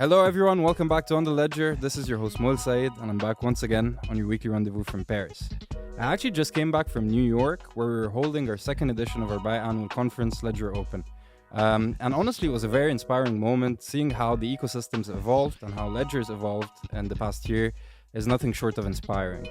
Hello everyone, welcome back to On The Ledger. This is your host Moel Said, and I'm back once again on your weekly rendezvous from Paris. I actually just came back from New York, where we were holding our second edition of our biannual conference, Ledger Open. And honestly, it was a very inspiring moment. Seeing how the ecosystems evolved and how Ledger's evolved in the past year is nothing short of inspiring.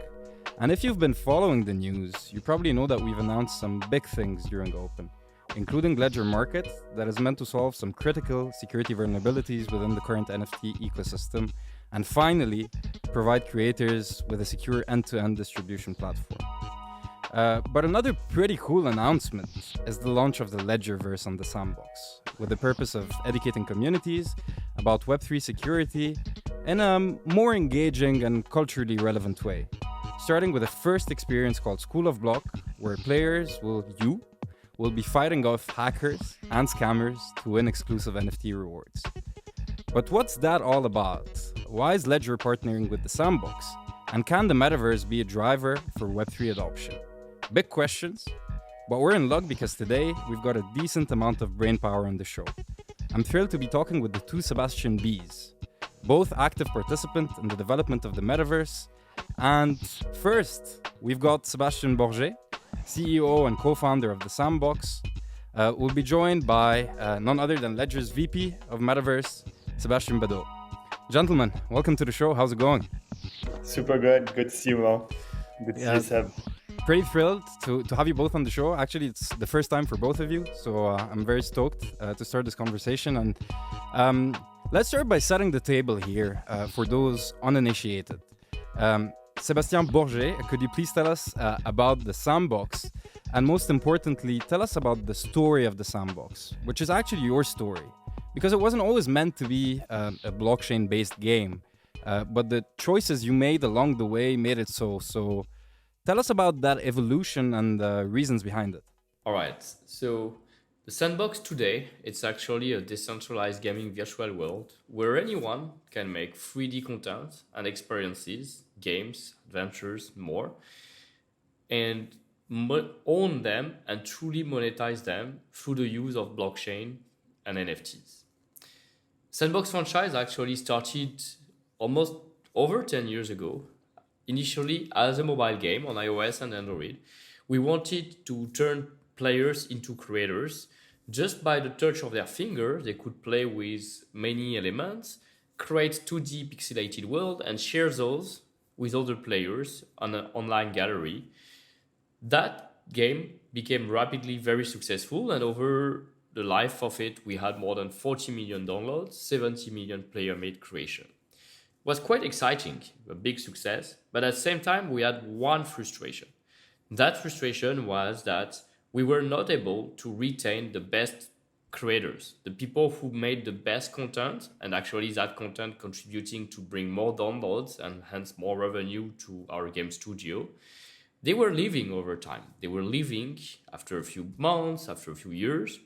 And if you've been following the news, you probably know that we've announced some big things during Open, including Ledger Market, that is meant to solve some critical security vulnerabilities within the current NFT ecosystem, and finally, provide creators with a secure end-to-end distribution platform. But another pretty cool announcement is the launch of the Ledgerverse on the Sandbox, with the purpose of educating communities about Web3 security in a more engaging and culturally relevant way. Starting with a first experience called School of Block, where players will be fighting off hackers and scammers to win exclusive NFT rewards. But what's that all about? Why is Ledger partnering with the Sandbox? And can the metaverse be a driver for Web3 adoption? Big questions, but we're in luck because today we've got a decent amount of brainpower on the show. I'm thrilled to be talking with the two Sebastien Bs, both active participants in the development of the metaverse. And first, we've got Sébastien Borget, CEO and co-founder of The Sandbox. We'll be joined by none other than Ledger's VP of Metaverse, Sebastien Badault. Gentlemen, welcome to the show. How's it going? Super good. Good to see you all. Good to see you, Seb. Pretty thrilled to have you both on the show. Actually, it's the first time for both of you, so I'm very stoked to start this conversation. And let's start by setting the table here for those uninitiated. Sebastien Borget, could you please tell us about the Sandbox? And most importantly, tell us about the story of the Sandbox, which is actually your story. Because it wasn't always meant to be a blockchain-based game, but the choices you made along the way made it so. So tell us about that evolution and the reasons behind it. All right. So the Sandbox today, it's actually a decentralized gaming virtual world where anyone can make 3D content and experiences, games, adventures, more, and own them and truly monetize them through the use of blockchain and NFTs. Sandbox franchise actually started almost over 10 years ago, initially as a mobile game on iOS and Android. We wanted to turn players into creators. Just by the touch of their finger, they could play with many elements, create 2D pixelated world, and share those with other players on an online gallery. That game became rapidly very successful, and over the life of it, we had more than 40 million downloads, 70 million player-made creation. It was quite exciting, a big success, but at the same time, we had one frustration. That frustration was that we were not able to retain the best creators, the people who made the best content, and actually that content contributing to bring more downloads and hence more revenue to our game studio. They were leaving over time. They were leaving after a few months, after a few years,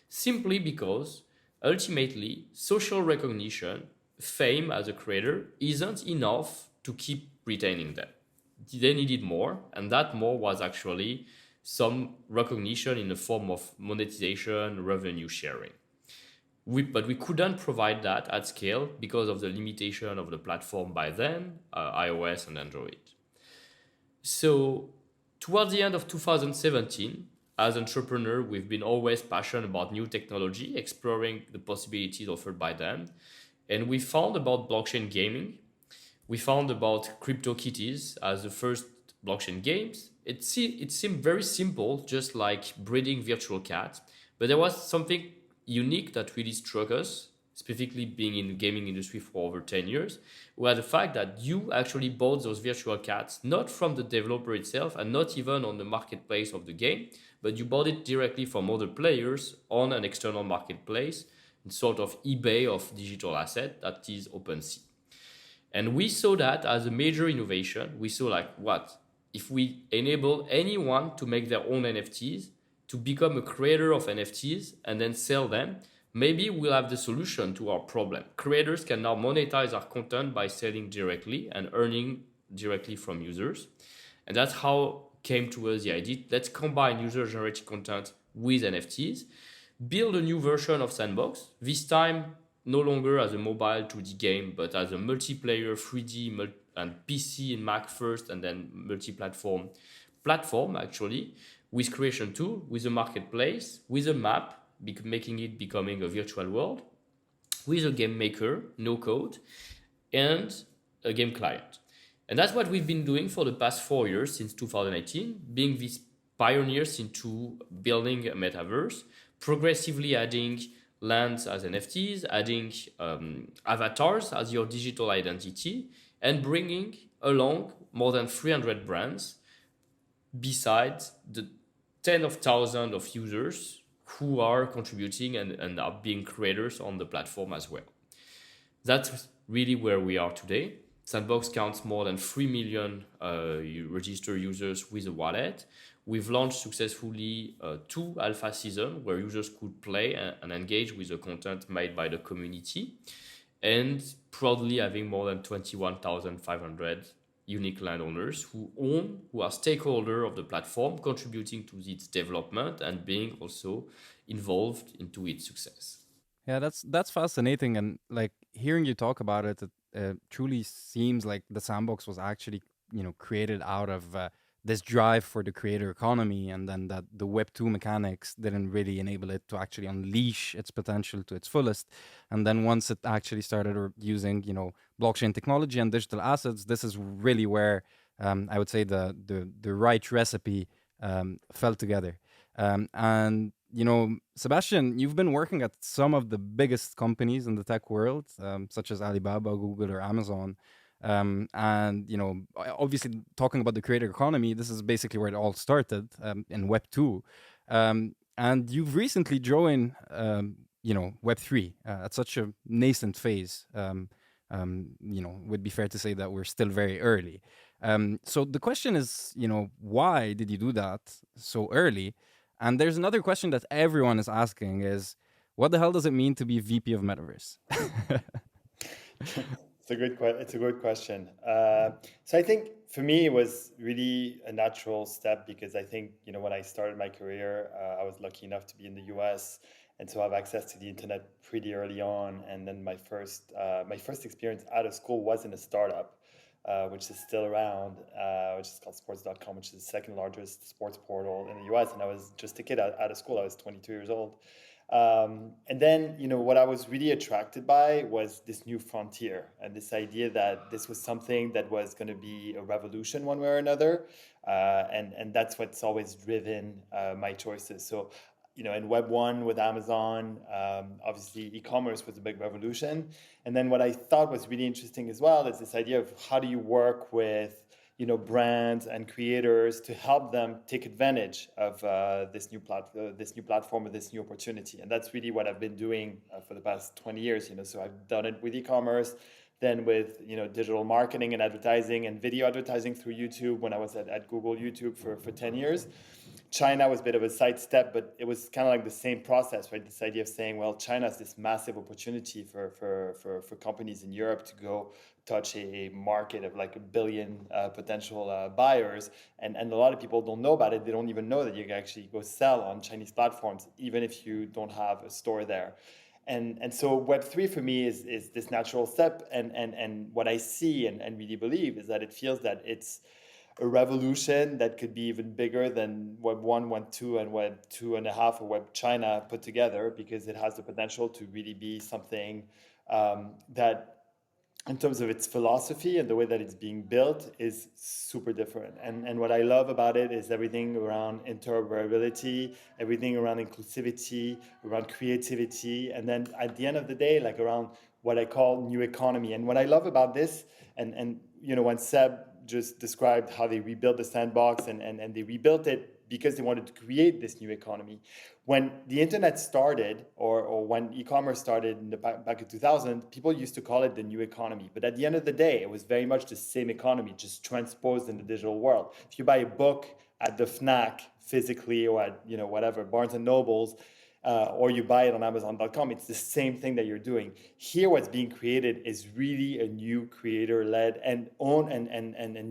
simply because ultimately social recognition, fame as a creator isn't enough to keep retaining them. They needed more, and that more was actually some recognition in the form of monetization, revenue sharing. But we couldn't provide that at scale because of the limitation of the platform by then, iOS and Android. So towards the end of 2017, as entrepreneurs, we've been always passionate about new technology, exploring the possibilities offered by them. And we found about blockchain gaming. We found about CryptoKitties as the first blockchain games. It seemed very simple, just like breeding virtual cats, but there was something unique that really struck us, specifically being in the gaming industry for over 10 years, was the fact that you actually bought those virtual cats, not from the developer itself and not even on the marketplace of the game, but you bought it directly from other players on an external marketplace, sort of eBay of digital asset that is OpenSea. And we saw that as a major innovation. We saw like, what? If we enable anyone to make their own NFTs, to become a creator of NFTs and then sell them, maybe we'll have the solution to our problem. Creators can now monetize our content by selling directly and earning directly from users. And that's how came to us the idea. Let's combine user-generated content with NFTs, build a new version of Sandbox, this time no longer as a mobile 2D game, but as a multiplayer 3D and PC and Mac first, and then multi-platform platform actually, with creation tool, with a marketplace, with a map, making it becoming a virtual world, with a game maker, no code, and a game client. And that's what we've been doing for the past 4 years, since 2018, being these pioneers into building a metaverse, progressively adding lands as NFTs, adding avatars as your digital identity, and bringing along more than 300 brands besides the tens of thousands of users who are contributing and are being creators on the platform as well. That's really where we are today. Sandbox counts more than 3 million registered users with a wallet. We've launched successfully 2 alpha seasons where users could play and engage with the content made by the community, and proudly having more than 21,500 unique landowners who are stakeholders of the platform, contributing to its development and being also involved into its success. Yeah, that's fascinating, and like hearing you talk about it, it truly seems like the sandbox was actually created out of this drive for the creator economy, and then that the Web 2 mechanics didn't really enable it to actually unleash its potential to its fullest. And then once it actually started using blockchain technology and digital assets, this is really where I would say the right recipe fell together. And Sebastien, you've been working at some of the biggest companies in the tech world, such as Alibaba, Google, or Amazon. And obviously, talking about the creator economy, this is basically where it all started in Web 2. And you've recently joined, Web 3 at such a nascent phase. Would be fair to say that we're still very early. So the question is, why did you do that so early? And there's another question that everyone is asking is, what the hell does it mean to be VP of Metaverse? It's a good question. So I think for me, it was really a natural step because I think, when I started my career, I was lucky enough to be in the US and so have access to the internet pretty early on. And then my first experience out of school was in a startup, which is still around, which is called sports.com, which is the second largest sports portal in the US. And I was just a kid out of school. I was 22 years old. And then, what I was really attracted by was this new frontier and this idea that this was something that was going to be a revolution one way or another. And that's what's always driven my choices. So, in Web 1 with Amazon, obviously e-commerce was a big revolution. And then what I thought was really interesting as well is this idea of how do you work with brands and creators to help them take advantage of this new platform or this new opportunity. And that's really what I've been doing for the past 20 years. So I've done it with e-commerce, then with digital marketing and advertising and video advertising through YouTube when I was at Google YouTube for 10 years. China was a bit of a sidestep, but it was kind of like the same process, right? This idea of saying, well, China is this massive opportunity for companies in Europe to go touch a market of like 1 billion potential buyers. And a lot of people don't know about it. They don't even know that you can actually go sell on Chinese platforms, even if you don't have a store there. And so Web 3 for me is this natural step. And what I see and really believe is that it feels that it's a revolution that could be even bigger than Web 1, Web 2, and Web 2.5 or Web China put together, because it has the potential to really be something that, in terms of its philosophy and the way that it's being built, is super different. And what I love about it is everything around interoperability, everything around inclusivity, around creativity, and then at the end of the day, like around what I call new economy. And what I love about this, and when Seb just described how they rebuilt the sandbox and they rebuilt it because they wanted to create this new economy. When the internet started, or when e-commerce started back in 2000, people used to call it the new economy. But at the end of the day, it was very much the same economy, just transposed in the digital world. If you buy a book at the Fnac physically, or at whatever, Barnes and Nobles, or you buy it on Amazon.com, it's the same thing that you're doing. Here, what's being created is really a new creator-led and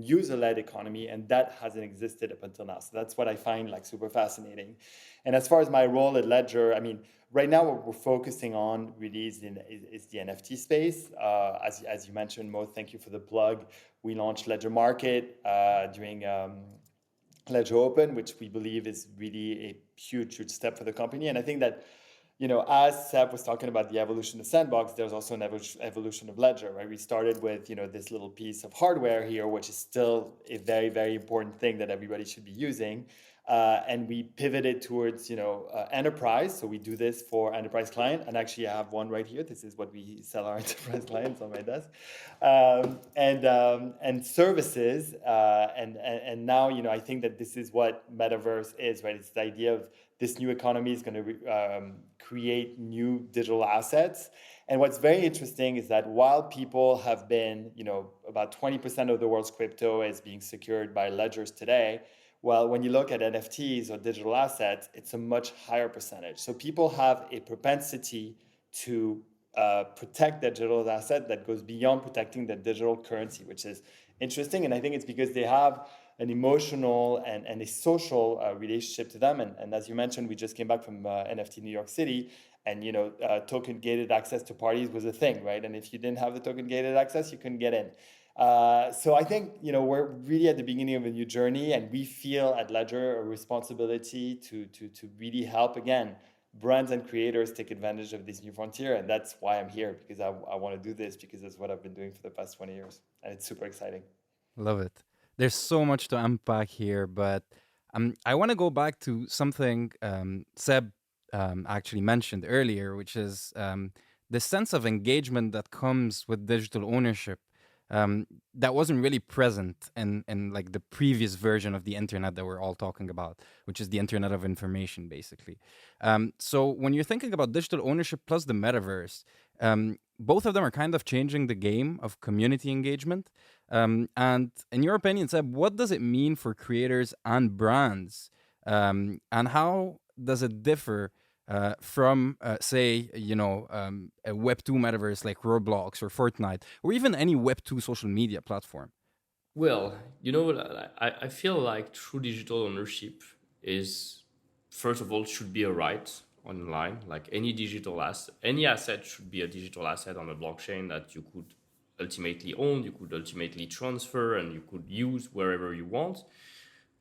user-led economy, and that hasn't existed up until now. So that's what I find like super fascinating. And as far as my role at Ledger, I mean, right now what we're focusing on really is the NFT space. As you mentioned, Mo, thank you for the plug. We launched Ledger Market during Ledger Open, which we believe is really a huge step for the company. And I think that, as Seb was talking about the evolution of Sandbox, there's also an evolution of Ledger, right? We started with, this little piece of hardware here, which is still a very, very important thing that everybody should be using. And we pivoted towards, enterprise. So we do this for enterprise client. And actually, I have one right here. This is what we sell our enterprise clients on my desk. And services. And now, I think that this is what Metaverse is, right? It's the idea of this new economy is going to create new digital assets. And what's very interesting is that while people have been, about 20% of the world's crypto is being secured by ledgers today, well, when you look at NFTs or digital assets, it's a much higher percentage. So people have a propensity to protect their digital asset that goes beyond protecting their digital currency, which is interesting. And I think it's because they have an emotional and a social relationship to them. And as you mentioned, we just came back from NFT New York City, and token gated access to parties was a thing, right? And if you didn't have the token gated access, you couldn't get in. So I think, we're really at the beginning of a new journey, and we feel at Ledger a responsibility to really help, again, brands and creators take advantage of this new frontier. And that's why I'm here, because I want to do this, because that's what I've been doing for the past 20 years. And it's super exciting. Love it. There's so much to unpack here, but I want to go back to something Seb actually mentioned earlier, which is the sense of engagement that comes with digital ownership. That wasn't really present in like the previous version of the internet that we're all talking about, which is the internet of information, basically. So when you're thinking about digital ownership plus the metaverse, both of them are kind of changing the game of community engagement. And in your opinion, Seb, what does it mean for creators and brands? And how does it differ from, say, a Web 2 metaverse like Roblox or Fortnite, or even any Web 2 social media platform? Well, I feel like true digital ownership is, first of all, should be a right online. Like any digital asset, any asset should be a digital asset on a blockchain that you could ultimately own, you could ultimately transfer, and you could use wherever you want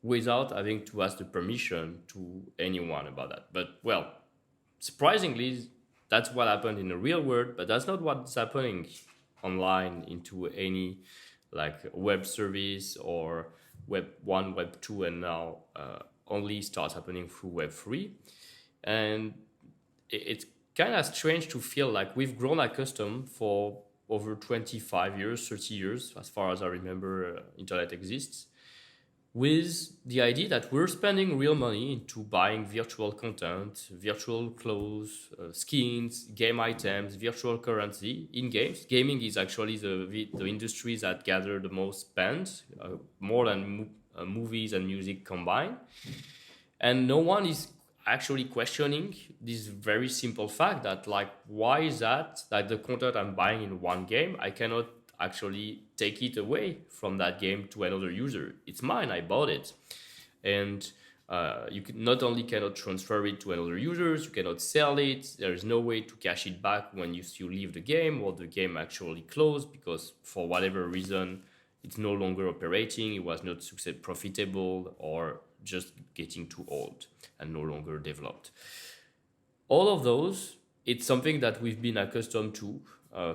without having to ask the permission to anyone about that. But, well, surprisingly, that's what happened in the real world, but that's not what's happening online into any like web service or Web 1, Web 2, and now only starts happening through Web 3. And it's kind of strange to feel like we've grown accustomed for over 25 years, 30 years, as far as I remember, internet exists, with the idea that we're spending real money into buying virtual content, virtual clothes, skins, game items, virtual currency in games. Gaming is actually the industry that gather the most spend, more than movies and music combined. And no one is actually questioning this very simple fact that, like, why is that the content I'm buying in one game, I cannot actually take it away from that game to another user. It's mine, I bought it. And you not only cannot transfer it to another users, you cannot sell it. There is no way to cash it back when you leave the game or the game actually closed because for whatever reason, it's no longer operating, it was not profitable, or just getting too old and no longer developed. All of those, it's something that we've been accustomed to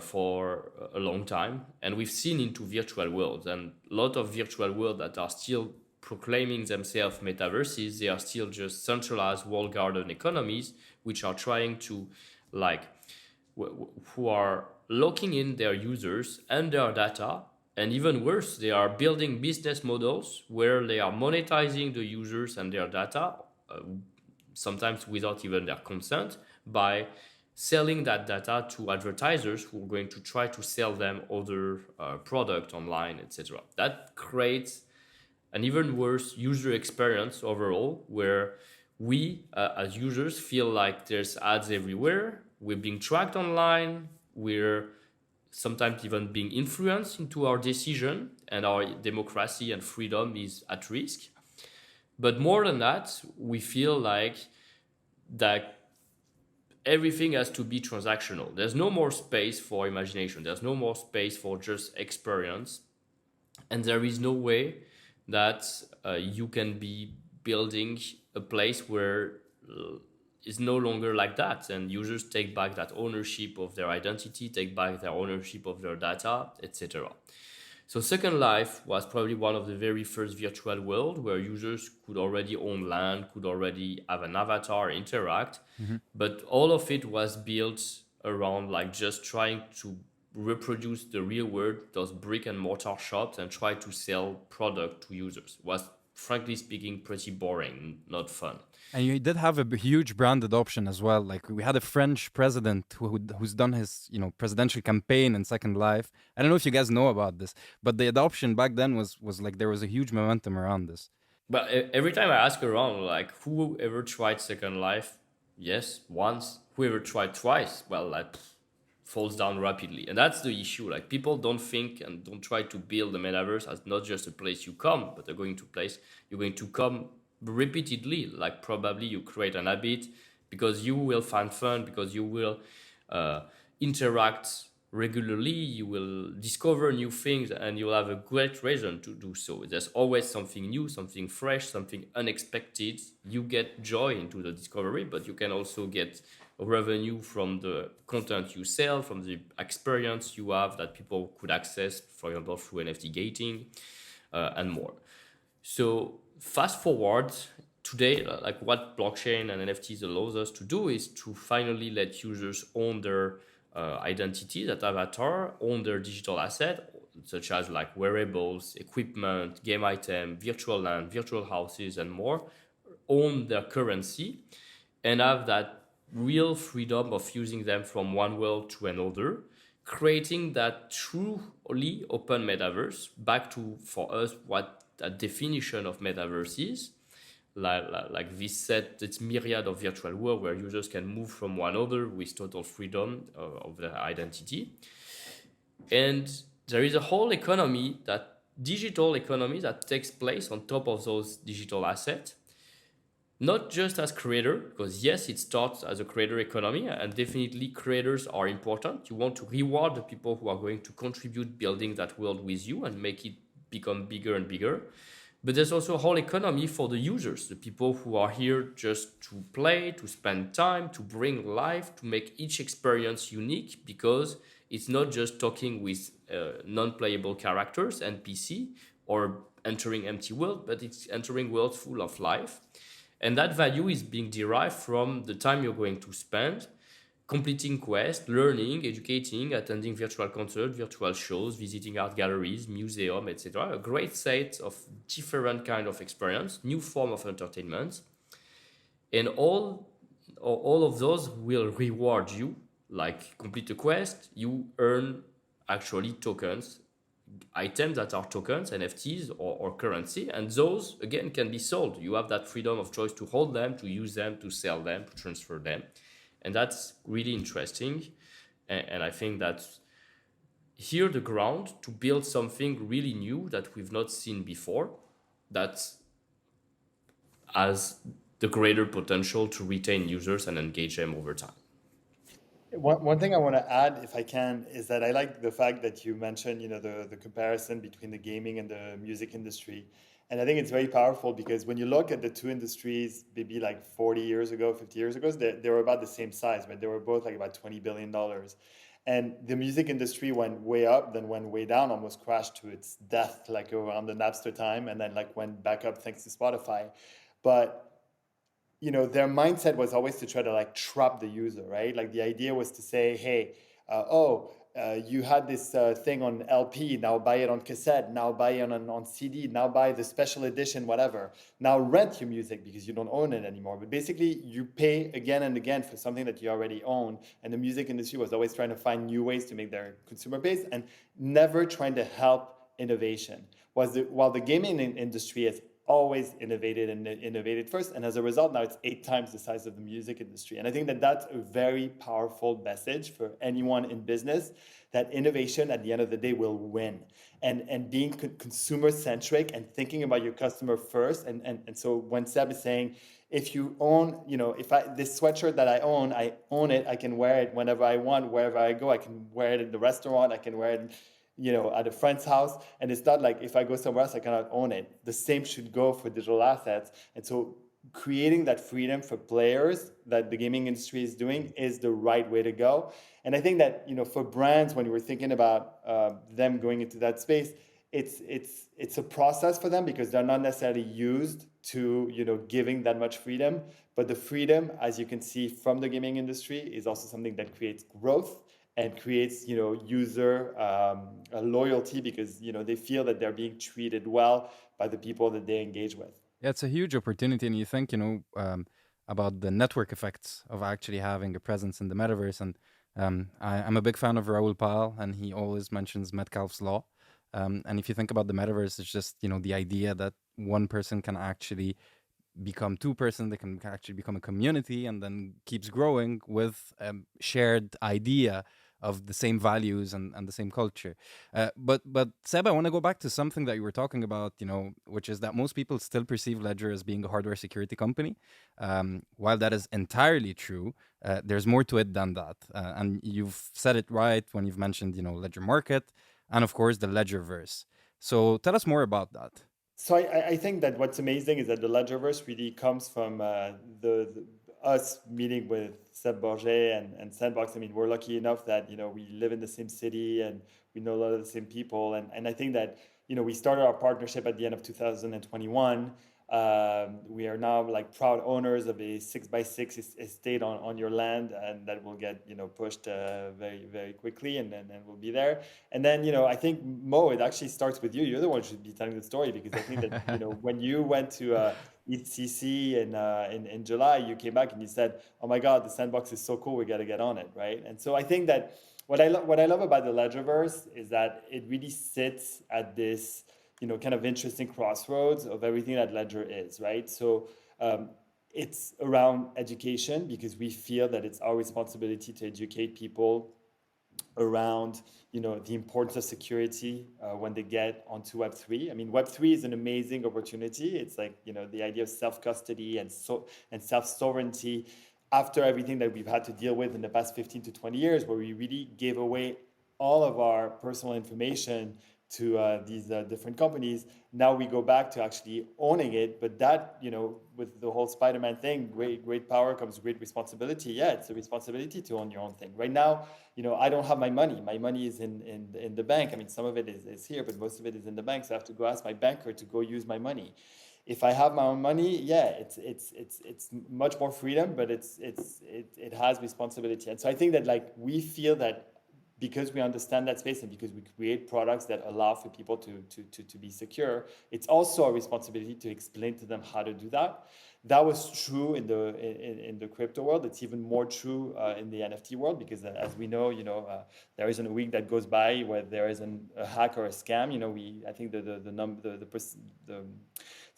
for a long time, and we've seen into virtual worlds, and a lot of virtual worlds that are still proclaiming themselves metaverses, they are still just centralized walled garden economies, which are trying to, who are locking in their users and their data, and even worse, they are building business models where they are monetizing the users and their data, sometimes without even their consent, by selling that data to advertisers who are going to try to sell them other product online, etc. That creates an even worse user experience overall, where we as users feel like there's ads everywhere, we're being tracked online, we're sometimes even being influenced into our decision, and our democracy and freedom is at risk. But more than that, we feel like that everything has to be transactional. There's no more space for imagination. There's no more space for just experience. And there is no way that you can be building a place where it's no longer like that. And users take back that ownership of their identity, take back their ownership of their data, etc. So Second Life was probably one of the very first virtual world where users could already own land, could already have an avatar, interact, but all of it was built around like just trying to reproduce the real world, those brick and mortar shops, and try to sell product to users. Was frankly speaking pretty boring, not fun. And you did have a huge brand adoption as well. Like we had a French president who's done his presidential campaign in Second Life. I don't know if you guys know about this, but the adoption back then was like there was a huge momentum around this. But every time I ask around, like, who ever tried Second Life? Yes, once. Whoever tried twice? Well, that falls down rapidly. And that's the issue. Like, people don't think and don't try to build the metaverse as not just a place you come, but you're going to come repeatedly. Like, probably you create an habit because you will find fun, because you will interact regularly, you will discover new things, and you'll have a great reason to do so. There's always something new, something fresh, something unexpected. You get joy into the discovery, but you can also get revenue from the content you sell, from the experience you have that people could access, for example, through NFT gating and more. So fast forward today, like what blockchain and NFTs allows us to do is to finally let users own their identity, that avatar, own their digital asset, such as like wearables, equipment, game item, virtual land, virtual houses, and more, own their currency, and have that real freedom of using them from one world to another, creating that truly open metaverse, back to, for us, what a definition of metaverse is. Like this set, it's myriad of virtual world where users can move from one another with total freedom of their identity. And there is a whole economy, that digital economy, that takes place on top of those digital assets. Not just as creator, because yes, it starts as a creator economy, and definitely creators are important. You want to reward the people who are going to contribute building that world with you and make it become bigger and bigger. But there's also a whole economy for the users, the people who are here just to play, to spend time, to bring life, to make each experience unique, because it's not just talking with non-playable characters, NPC, or entering empty world, but it's entering worlds full of life. And that value is being derived from the time you're going to spend completing quests, learning, educating, attending virtual concerts, virtual shows, visiting art galleries, museums, etc. A great set of different kind of experience, new form of entertainment. And all of those will reward you. Like complete a quest, you earn actually tokens, items that are tokens, NFTs or currency, and those again can be sold. You have that freedom of choice to hold them, to use them, to sell them, to transfer them. And that's really interesting. And I think that's here the ground to build something really new that we've not seen before, that has the greater potential to retain users and engage them over time. One thing I want to add, if I can, is that I like the fact that you mentioned, the comparison between the gaming and the music industry. And I think it's very powerful because when you look at the two industries, maybe like 40 years ago, 50 years ago, they were about the same size, but they were both like about $20 billion. And the music industry went way up, then went way down, almost crashed to its death, like around the Napster time, and then like went back up thanks to Spotify. But their mindset was always to try to like trap the user, right? Like the idea was to say, hey, you had this thing on LP, now buy it on cassette, now buy it on CD, now buy the special edition, whatever. Now rent your music because you don't own it anymore. But basically, you pay again and again for something that you already own. And the music industry was always trying to find new ways to make their consumer base and never trying to help innovation. While the gaming industry has always innovated first. And as a result, now it's 8 times the size of the music industry. And I think that that's a very powerful message for anyone in business, that innovation at the end of the day will win. And being consumer centric and thinking about your customer first. And so when Seb is saying, if you own, if this sweatshirt that I own it, I can wear it whenever I want, wherever I go. I can wear it in the restaurant, I can wear it at a friend's house. And it's not like if I go somewhere else, I cannot own it. The same should go for digital assets. And so creating that freedom for players that the gaming industry is doing is the right way to go. And I think that, for brands, when we're thinking about them going into that space, it's a process for them because they're not necessarily used to, giving that much freedom. But the freedom, as you can see from the gaming industry, is also something that creates growth and creates, user loyalty because, they feel that they're being treated well by the people that they engage with. Yeah, it's a huge opportunity, and you think about the network effects of actually having a presence in the metaverse. And I'm a big fan of Raoul Pal, and he always mentions Metcalfe's law. And if you think about the metaverse, it's just the idea that one person can actually become two person, they can actually become a community, and then keeps growing with a shared idea of the same values and the same culture. But Seb, I want to go back to something that you were talking about, which is that most people still perceive Ledger as being a hardware security company. While that is entirely true, there's more to it than that. And you've said it right when you've mentioned, Ledger Market, and of course the Ledgerverse. So tell us more about that. So I think that what's amazing is that the Ledgerverse really comes from us meeting with Seb Borget and Sandbox. I mean, we're lucky enough that, we live in the same city and we know a lot of the same people. And I think that, we started our partnership at the end of 2021. We are now like proud owners of a 6x6 estate on your land, and that will get pushed very, very quickly, and then we'll be there. And then I think Mo, it actually starts with you. You're the one who should be telling the story, because I think that when you went to ECC in July, you came back and you said, "Oh my God, the sandbox is so cool. We got to get on it," right? And so I think that what I love about the Ledgerverse is that it really sits at this kind of interesting crossroads of everything that Ledger is, right? So it's around education, because we feel that it's our responsibility to educate people around the importance of security when they get onto Web3. I mean, Web3 is an amazing opportunity. It's like the idea of self-custody and self-sovereignty after everything that we've had to deal with in the past 15 to 20 years, where we really gave away all of our personal information to these different companies. Now we go back to actually owning it, but that, with the whole Spider-Man thing, great power comes great responsibility. Yeah, it's a responsibility to own your own thing. Right now, I don't have my money. My money is in the bank. I mean, some of it is here, but most of it is in the bank. So I have to go ask my banker to go use my money. If I have my own money, yeah, it's much more freedom, but it has responsibility. And so I think that we feel that because we understand that space and because we create products that allow for people to be secure, it's also our responsibility to explain to them how to do that. That was true in the crypto world. It's even more true in the NFT world, because as we know, there isn't a week that goes by where there isn't a hack or a scam. I think it's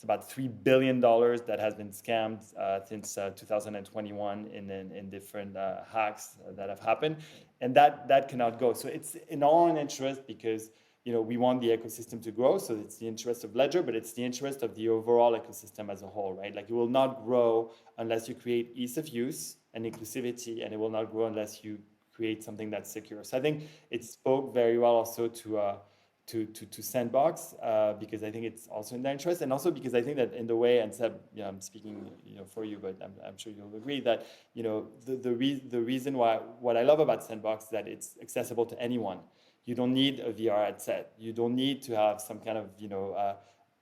about $3 billion that has been scammed since 2021 in different hacks that have happened, and that cannot go. So it's in our own interest, because we want the ecosystem to grow. So it's the interest of Ledger, but it's the interest of the overall ecosystem as a whole, right? Like, it will not grow unless you create ease of use and inclusivity, and it will not grow unless you create something that's secure. So I think it spoke very well also to Sandbox, because I think it's also in their interest, and also because I think that in the way, and Seb, I'm speaking for you, but I'm sure you'll agree that the reason why, what I love about Sandbox is that it's accessible to anyone. You don't need a VR headset. You don't need to have some kind of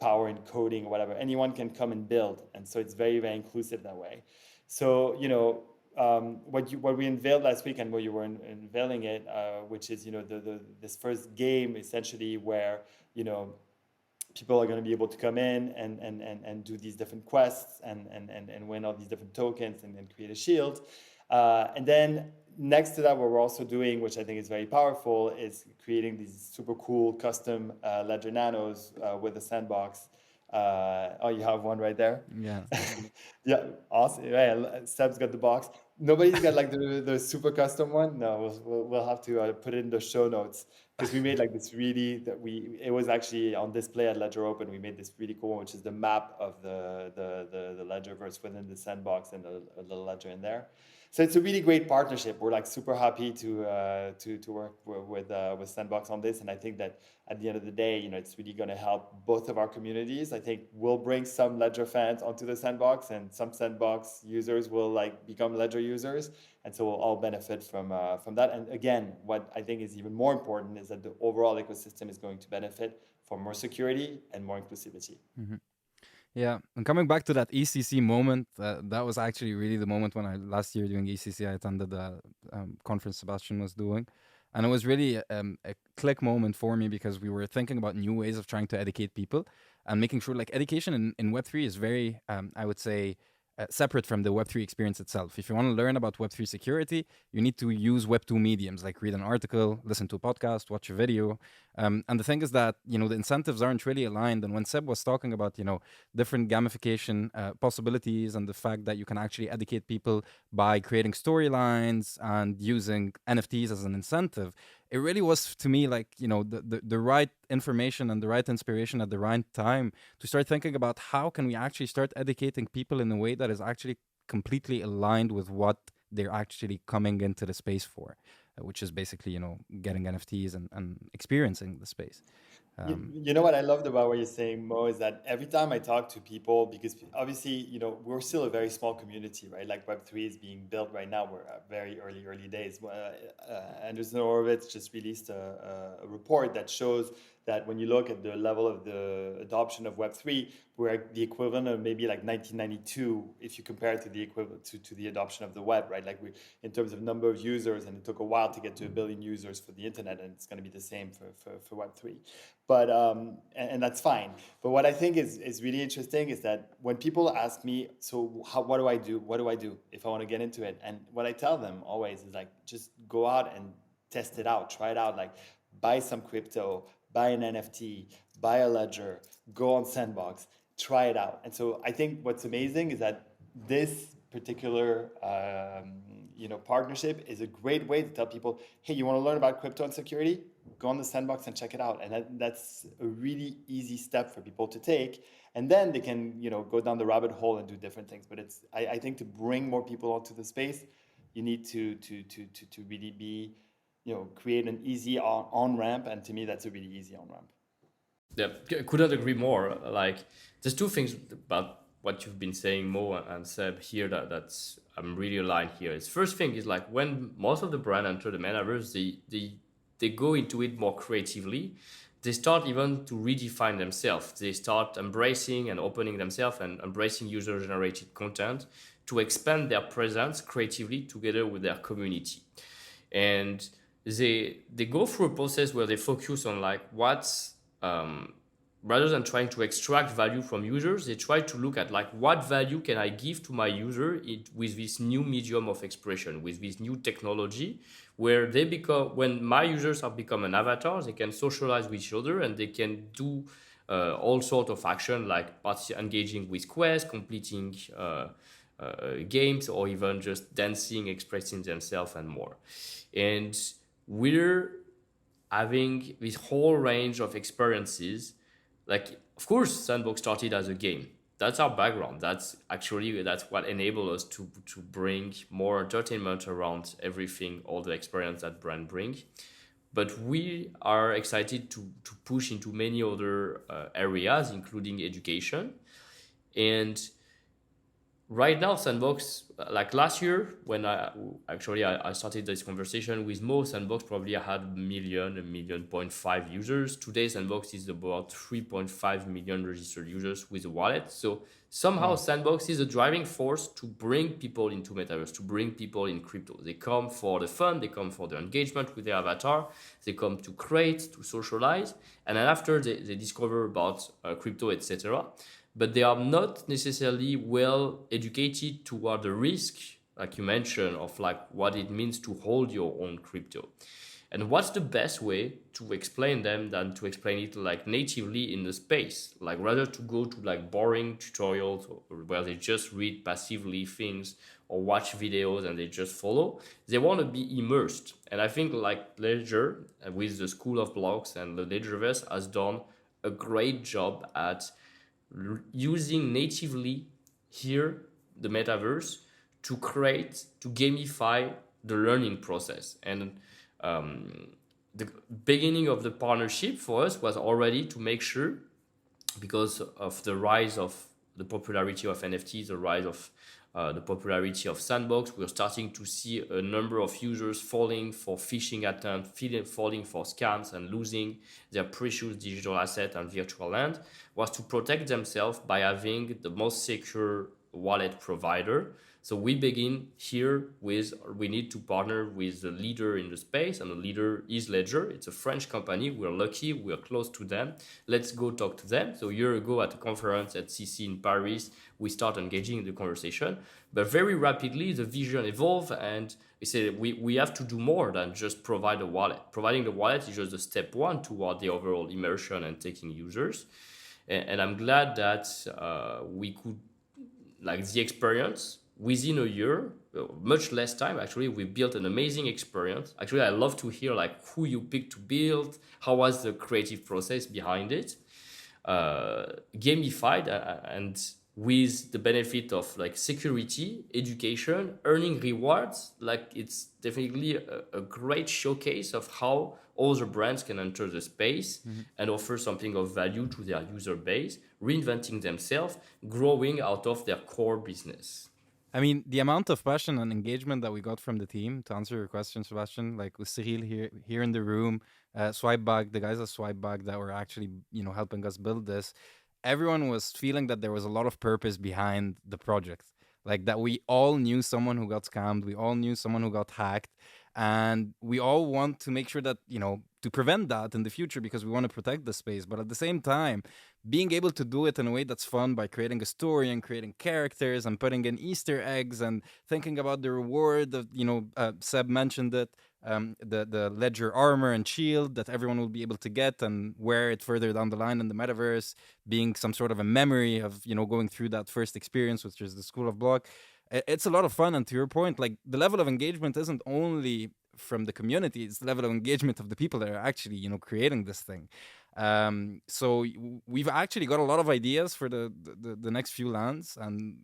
power in coding or whatever. Anyone can come and build, and so it's very, very inclusive that way. So what we unveiled last week, and where you were unveiling it, which is this first game essentially where people are going to be able to come in and do these different quests and win all these different tokens and then create a shield. And then next to that, what we're also doing, which I think is very powerful, is creating these super cool custom Ledger Nanos with the Sandbox Oh, you have one right there. Yeah. Yeah, awesome. Yeah, Seb's got the box. Nobody's got like the super custom one. No, we'll have to put it in the show notes because we made like this really it was actually on display at Ledger Open. We made this really cool one, which is the map of the Ledgerverse within the sandbox and a little ledger in there. So it's a really great partnership. We're like super happy to work with Sandbox on this, and I think that at the end of the day, it's really going to help both of our communities. I think we'll bring some Ledger fans onto the Sandbox, and some Sandbox users will like become Ledger users, and so we'll all benefit from that. And again, what I think is even more important is that the overall ecosystem is going to benefit from more security and more inclusivity. Mm-hmm. Yeah, and coming back to that ECC moment, that was actually really the moment when last year during ECC, I attended the conference Sebastien was doing. And it was really a click moment for me because we were thinking about new ways of trying to educate people and making sure like education in Web3 is very, I would say, separate from the Web3 experience itself. If you want to learn about Web3 security, you need to use Web2 mediums like read an article, listen to a podcast, watch a video. And the thing is that, the incentives aren't really aligned. And when Seb was talking about, different gamification possibilities and the fact that you can actually educate people by creating storylines and using NFTs as an incentive, it really was to me like, the right information and the right inspiration at the right time to start thinking about how can we actually start educating people in a way that is actually completely aligned with what they're actually coming into the space for, which is basically, getting NFTs and experiencing the space. You know what I loved about what you're saying, Mo, is that every time I talk to people, because obviously, we're still a very small community, right? Like Web3 is being built right now. We're at very early days. Anderson Horowitz just released a report that shows that when you look at the level of the adoption of Web3, we're at the equivalent of maybe like 1992 if you compare it to the equivalent to the adoption of the web, right? Like in terms of number of users, and it took a while to get to 1 billion users for the internet, and it's going to be the same for Web3. But and that's fine. But what I think is really interesting is that when people ask me, so what do I do? What do I do if I want to get into it? And what I tell them always is like, just go out and test it out, try it out. Like buy some crypto, buy an NFT, buy a ledger, go on Sandbox, try it out. And so I think what's amazing is that this particular partnership is a great way to tell people, hey, you want to learn about crypto and security? Go on the Sandbox and check it out. And that's a really easy step for people to take. And then they can, go down the rabbit hole and do different things. But I think to bring more people onto the space, you need to really be, create an easy on-ramp. And to me, that's a really easy on-ramp. Yeah, couldn't agree more. Like, there's two things about what you've been saying, Mo and Seb, here that's I'm really aligned here. Is first thing is like when most of the brand enter the metaverse, they go into it more creatively. They start even to redefine themselves. They start embracing and opening themselves and embracing user-generated content to expand their presence creatively together with their community. And they go through a process where they focus on like what's rather than trying to extract value from users, they try to look at like what value can I give to my user with this new medium of expression, with this new technology, where they become, when my users have become an avatar, they can socialize with each other and they can do all sorts of action like engaging with quests, completing games, or even just dancing, expressing themselves and more. And we're having this whole range of experiences. Like, of course, Sandbox started as a game. That's our background. That's what enabled us to bring more entertainment around everything, all the experience that brand bring. But we are excited to push into many other areas, including education. And right now, Sandbox, like last year, when I started this conversation with Mo, Sandbox probably had 1.5 million users. Today, Sandbox is about 3.5 million registered users with a wallet. So somehow Sandbox is a driving force to bring people into Metaverse, to bring people in crypto. They come for the fun, they come for the engagement with their avatar, they come to create, to socialize, and then after they discover about crypto, etc. But they are not necessarily well educated toward the risk, like you mentioned, of like what it means to hold your own crypto. And what's the best way to explain them than to explain it like natively in the space? Like rather to go to like boring tutorials where they just read passively things or watch videos and they just follow. They want to be immersed. And I think like Ledger with the School of Blocks and the Ledgerverse has done a great job at using natively here the metaverse to create, to gamify the learning process. And the beginning of the partnership for us was already to make sure, because of the rise of the popularity of NFTs, the rise of the popularity of Sandbox, we're starting to see a number of users falling for phishing attempts, falling for scams, and losing their precious digital asset and virtual land, was to protect themselves by having the most secure wallet provider. So we begin here with, we need to partner with the leader in the space, and the leader is Ledger. It's a French company. We're lucky, we're close to them. Let's go talk to them. So a year ago at a conference at CC in Paris, we start engaging in the conversation. But very rapidly, the vision evolved, and we said we have to do more than just provide a wallet. Providing the wallet is just a step one toward the overall immersion and taking users. And I'm glad that we could, like the experience, within a year, much less time, actually, we built an amazing experience. Actually, I love to hear like who you picked to build, how was the creative process behind it, gamified, and with the benefit of like security, education, earning rewards. Like it's definitely a great showcase of how other brands can enter the space and offer something of value to their user base, reinventing themselves, growing out of their core business. I mean, the amount of passion and engagement that we got from the team, to answer your question, Sebastian, like with Cyril here in the room, Swipeback, the guys at Swipeback that were actually, helping us build this, everyone was feeling that there was a lot of purpose behind the project. Like that we all knew someone who got scammed, we all knew someone who got hacked, and we all want to make sure that, to prevent that in the future because we want to protect the space. But at the same time, being able to do it in a way that's fun by creating a story and creating characters and putting in Easter eggs and thinking about the reward of, Seb mentioned it, the Ledger armor and shield that everyone will be able to get and wear it further down the line in the metaverse, being some sort of a memory of, going through that first experience, which is the School of Block. It's a lot of fun. And to your point, like the level of engagement isn't only from the community, it's the level of engagement of the people that are actually, creating this thing. So we've actually got a lot of ideas for the next few lands, and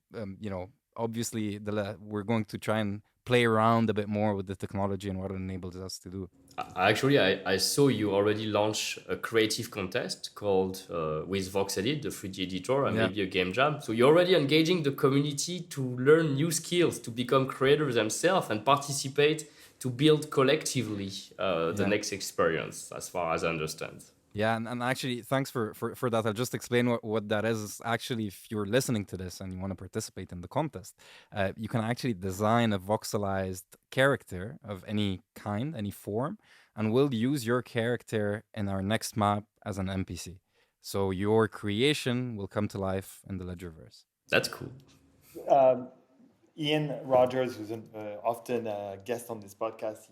obviously we're going to try and play around a bit more with the technology and what it enables us to do. Actually, I saw you already launch a creative contest called with VoxEdit, the 3D editor, and maybe a game jam. So you're already engaging the community to learn new skills, to become creators themselves and participate to build collectively the next experience, as far as I understand. Yeah, and actually, thanks for that. I'll just explain what that is. Actually, if you're listening to this and you want to participate in the contest, you can actually design a voxelized character of any kind, any form, and we'll use your character in our next map as an NPC. So your creation will come to life in the Ledgerverse. That's cool. Ian Rogers, who's often a guest on this podcast,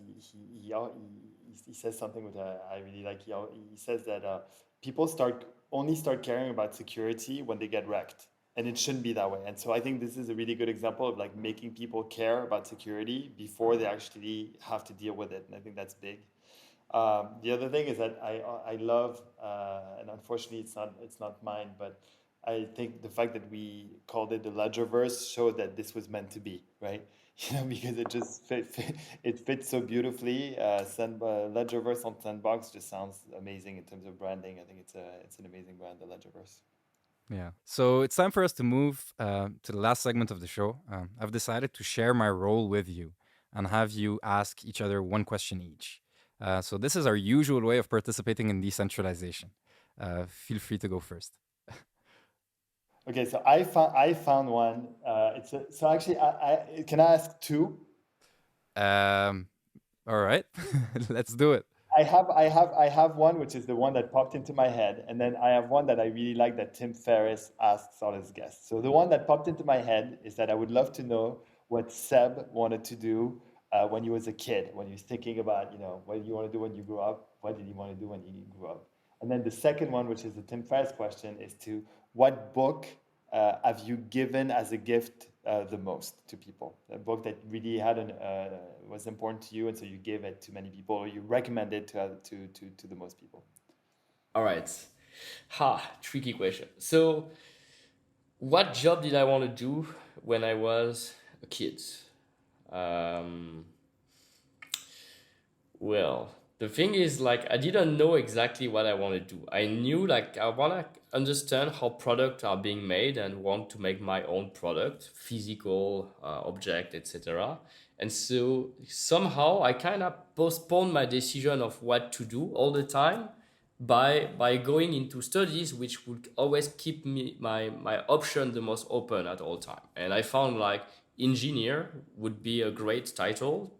he says something which I really like. He says that people only start caring about security when they get wrecked, and it shouldn't be that way. And so I think this is a really good example of like making people care about security before they actually have to deal with it, and I think that's big. The other thing is that I love, and unfortunately it's not mine, but I think the fact that we called it the Ledgerverse showed that this was meant to be, right? Because it just fits so beautifully. Ledgerverse on Sandbox just sounds amazing in terms of branding. I think it's an amazing brand, the Ledgerverse. Yeah. So it's time for us to move to the last segment of the show. I've decided to share my role with you and have you ask each other one question each. So this is our usual way of participating in decentralization. Feel free to go first. Okay, so I found one. So actually, I can I ask two? All right, let's do it. I have one which is the one that popped into my head, and then I have one that I really like that Tim Ferriss asks all his guests. So the one that popped into my head is that I would love to know what Seb wanted to do when you was a kid, when you was thinking about, what you want to do when you grow up, what did you want to do when you grew up? And then the second one, which is the Tim Ferriss question, is what book have you given as a gift the most to people? A book that really was important to you, and so you gave it to many people, or you recommend it to the most people. All right. Tricky question. So, what job did I want to do when I was a kid? Well, the thing is, like, I didn't know exactly what I want to do. I knew, like, I want to understand how products are being made and want to make my own product, physical object, etc. And so somehow I kind of postponed my decision of what to do all the time by going into studies, which would always keep my option the most open at all time. And I found like engineer would be a great title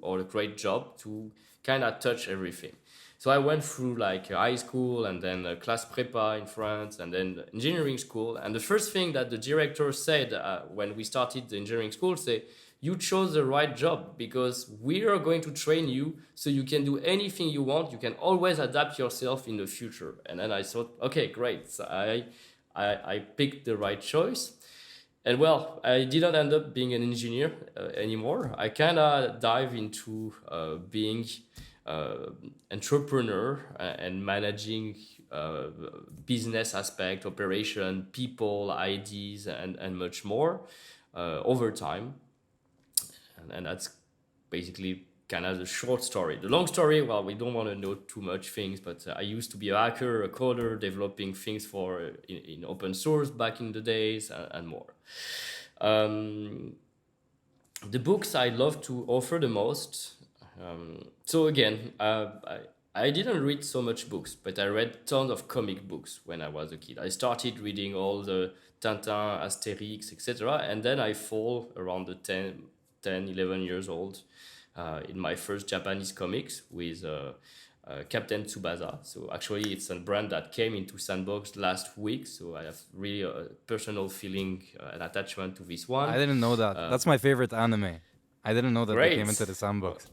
or a great job to kind of touch everything. So I went through like high school and then class prepa in France and then engineering school. And the first thing that the director said when we started the engineering school, say, you chose the right job because we are going to train you so you can do anything you want. You can always adapt yourself in the future. And then I thought, okay, great. So I picked the right choice. And well, I didn't end up being an engineer anymore. I kind of dive into being entrepreneur and managing business aspect, operation, people, ideas, and much more over time. And that's basically kind of the short story. The long story, well, we don't want to know too much things, but I used to be a hacker, a coder, developing things for in open source back in the days and more. The books I love to offer the most. So again, I didn't read so much books, but I read tons of comic books when I was a kid. I started reading all the Tintin, Asterix, etc. And then I fall around the 10, 11 years old in my first Japanese comics with Captain Tsubasa. So actually it's a brand that came into Sandbox last week. So I have really a personal feeling and attachment to this one. I didn't know that. That's my favorite anime. I didn't know that Great. they came into the Sandbox.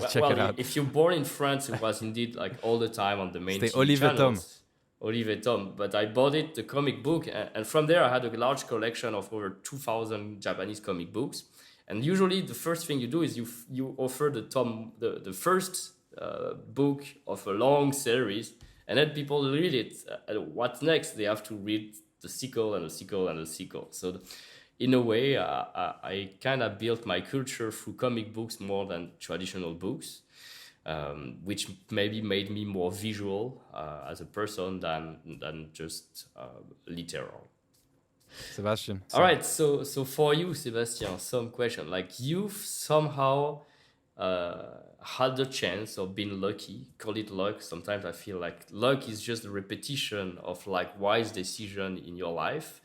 Check it out. If you're born in France, it was indeed like all the time on the main TV channels. Olivier Tom. But I bought it, the comic book, and from there I had a large collection of over 2,000 Japanese comic books. And usually the first thing you do is you offer the first book of a long series, and then people read it. What's next? They have to read the sequel and the sequel and the sequel. So in a way, I kind of built my culture through comic books more than traditional books, which maybe made me more visual as a person than just literal. Sebastien. All right, so for you, Sebastien, some question. Like you've somehow had the chance of being lucky. Call it luck. Sometimes I feel like luck is just a repetition of like wise decision in your life,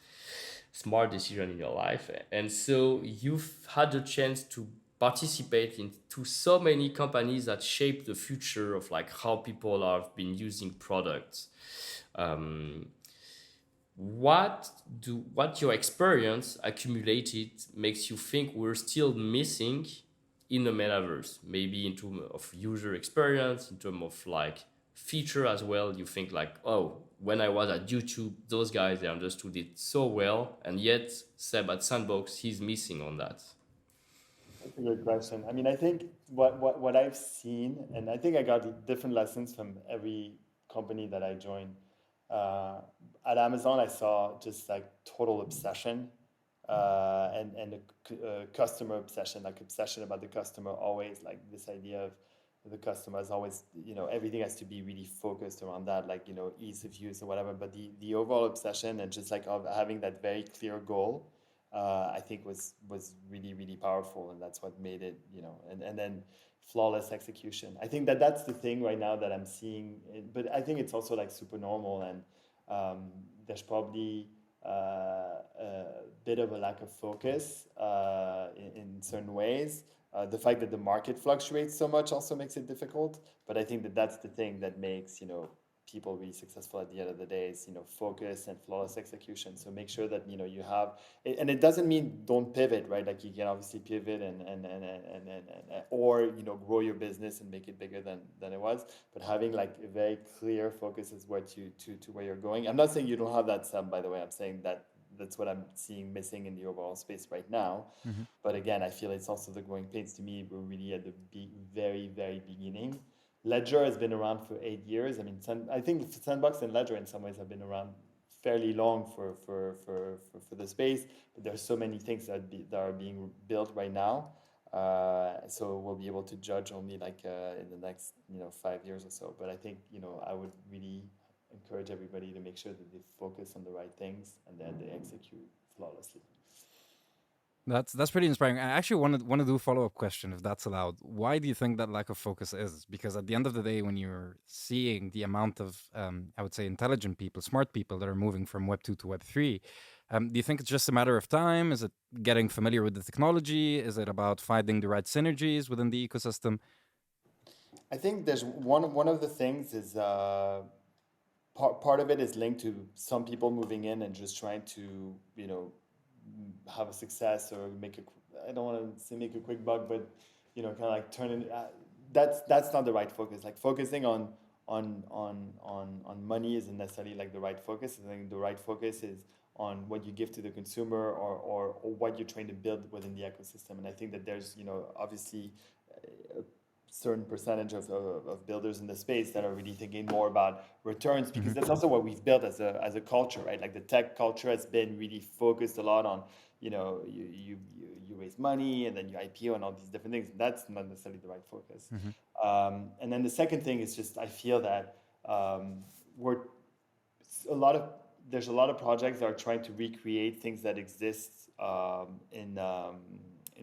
smart decision in your life. And so you've had the chance to participate into so many companies that shape the future of like how people have been using products. What your experience accumulated makes you think we're still missing in the metaverse? Maybe in terms of user experience, in terms of like feature as well. You think like, oh, when I was at YouTube, those guys, they understood it so well, and yet Seb at Sandbox, he's missing on that. That's a good question. I mean, I think what I've seen, and I think I got different lessons from every company that I joined. At Amazon, I saw just like total obsession and a customer obsession, like obsession about the customer, always like this idea of the customer is always, everything has to be really focused around that, like, ease of use or whatever. But the overall obsession and just like of having that very clear goal, I think was really, really powerful. And that's what made it, and then flawless execution. I think that's the thing right now that I'm seeing, but I think it's also like super normal. And there's probably a bit of a lack of focus in certain ways. The fact that the market fluctuates so much also makes it difficult. But I think that's the thing that makes, people really successful at the end of the day is, focus and flawless execution. So make sure that, you have, and it doesn't mean don't pivot, right? Like you can obviously pivot or, grow your business and make it bigger than it was, but having like a very clear focus is what to where you're going. I'm not saying you don't have that some, by the way. I'm saying that that's what I'm seeing missing in the overall space right now. Mm-hmm. But again, I feel it's also the growing pains. To me, we're really at the very, very beginning. Ledger has been around for 8 years. I mean, I think Sandbox and Ledger in some ways have been around fairly long for the space, but there's so many things that are being built right now. So we'll be able to judge only like in the next 5 years or so. But I think I would really encourage everybody to make sure that they focus on the right things and then they execute flawlessly. That's pretty inspiring. I actually want to do a follow-up question, if that's allowed. Why do you think that lack of focus is? Because at the end of the day, when you're seeing the amount of, I would say, intelligent people, smart people that are moving from Web 2 to Web 3, do you think it's just a matter of time? Is it getting familiar with the technology? Is it about finding the right synergies within the ecosystem? I think there's one of the things is part of it is linked to some people moving in and just trying to have a success or I don't want to say make a quick buck, but kind of like turn it. That's not the right focus. Like focusing on money isn't necessarily like the right focus. I think the right focus is on what you give to the consumer or what you're trying to build within the ecosystem. And I think that there's obviously a certain percentage of builders in the space that are really thinking more about returns, because that's also what we've built as a culture, right? Like the tech culture has been really focused a lot on, you raise money and then you IPO and all these different things. That's not necessarily the right focus. And then the second thing is just, I feel that there's a lot of projects that are trying to recreate things that exist in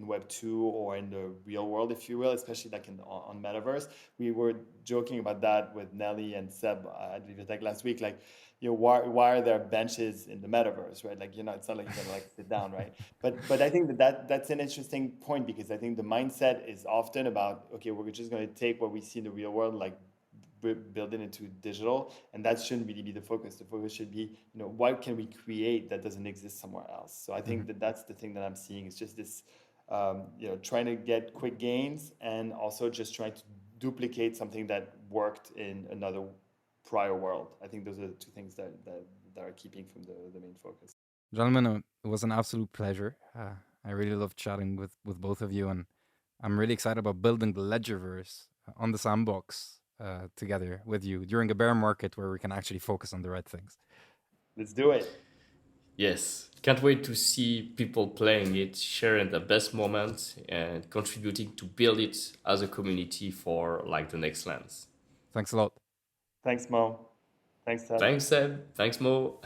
Web 2 or in the real world, if you will, especially like on Metaverse. We were joking about that with Nelly and Seb at VP last week. Like, why are there benches in the Metaverse, right? Like, it's not like you're gonna like sit down, right? But I think that's an interesting point, because I think the mindset is often about, okay, we're just gonna take what we see in the real world, like build it into digital, and that shouldn't really be the focus. The focus should be, what can we create that doesn't exist somewhere else? So I think that's the thing that I'm seeing. It's just this, trying to get quick gains and also just trying to duplicate something that worked in another prior world. I think those are the two things that are keeping from the main focus. Gentlemen, it was an absolute pleasure. I really loved chatting with both of you, and I'm really excited about building the Ledgerverse on the Sandbox together with you during a bear market where we can actually focus on the right things. Let's do it. Yes, can't wait to see people playing it, sharing the best moments, and contributing to build it as a community for like the next lens. Thanks a lot. Thanks, Mo. Thanks, Seb. Thanks, Seb. Thanks, Mo.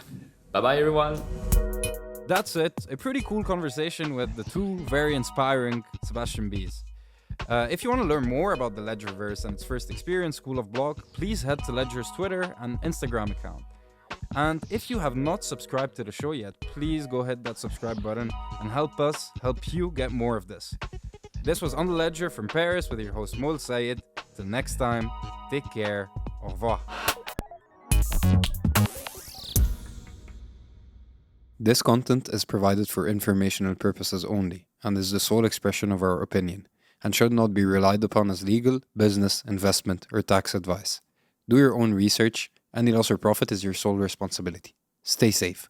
Bye-bye, everyone. That's it. A pretty cool conversation with the two very inspiring Sebastien Bs. If you want to learn more about the Ledgerverse and its first experience, School of Blog, please head to Ledger's Twitter and Instagram account. And if you have not subscribed to the show yet, please go hit that subscribe button and help us help you get more of this. This was On the Ledger from Paris with your host Moul Sayed. Till next time, take care. Au revoir. This content is provided for informational purposes only and is the sole expression of our opinion and should not be relied upon as legal, business, investment, or tax advice. Do your own research. Any loss or profit is your sole responsibility. Stay safe.